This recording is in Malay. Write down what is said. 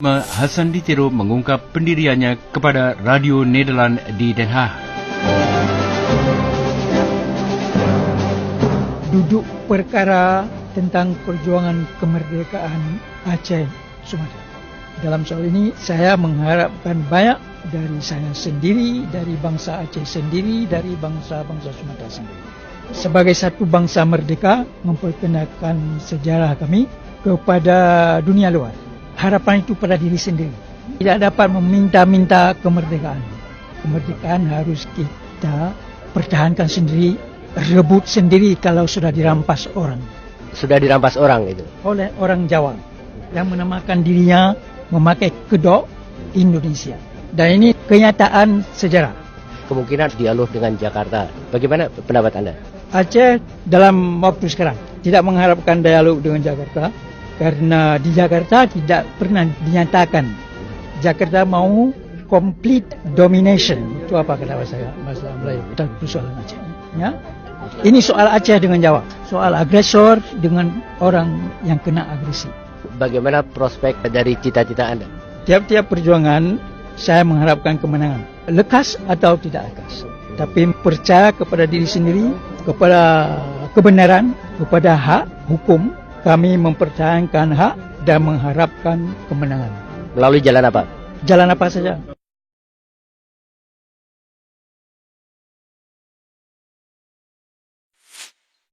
Hassan Ditiro mengungkap pendiriannya kepada Radio Nederland di Den Haag. Duduk perkara tentang perjuangan kemerdekaan Aceh Sumatera. Dalam soal ini saya mengharapkan banyak dari saya sendiri, dari bangsa Aceh sendiri, dari bangsa-bangsa Sumatera sendiri. Sebagai satu bangsa merdeka, memperkenalkan sejarah kami kepada dunia luar. Harapan itu pada diri sendiri. Tidak dapat meminta-minta kemerdekaan. Kemerdekaan harus kita pertahankan sendiri, rebut sendiri kalau sudah dirampas orang. Sudah dirampas orang itu? Oleh orang Jawa yang menamakan dirinya memakai kedok Indonesia. Dan ini kenyataan sejarah. Kemungkinan dialog dengan Jakarta. Bagaimana pendapat Anda? Aceh dalam waktu sekarang tidak mengharapkan dialog dengan Jakarta karena di Jakarta tidak pernah dinyatakan Jakarta mau complete domination. Itu apa kata bahasa Melayu? Tentang persoalan Aceh. Ya? Ini soal Aceh dengan Jawa, soal agresor dengan orang yang kena agresi. Bagaimana prospek dari cita-cita Anda? Tiap-tiap perjuangan saya mengharapkan kemenangan, lekas atau tidak lekas. Tapi percaya kepada diri sendiri, kepada kebenaran, kepada hak hukum. Kami mempertahankan hak dan mengharapkan kemenangan. Melalui jalan apa? Jalan apa saja.